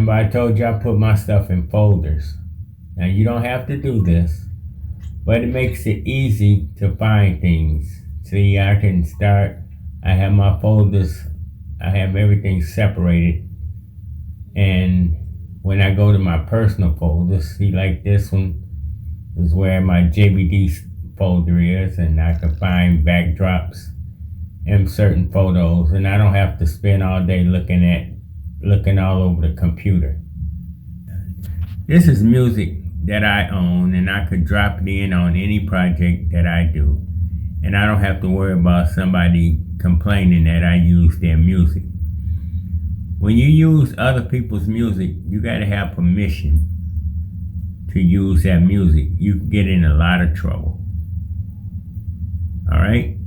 Remember I told you I put my stuff in folders. Now you don't have to do this, but it makes it easy to find things. See, I can start, I have my folders, I have everything separated. And when I go to my personal folders, see, like this one is where my JVD folder is, and I can find backdrops and certain photos, and I don't have to spend all day looking all over the computer. This is music that I own, and I could drop it in on any project that I do, and I don't have to worry about somebody complaining that I use their music. When you use other people's music, you gotta have permission to use that music. You can get in a lot of trouble. All right?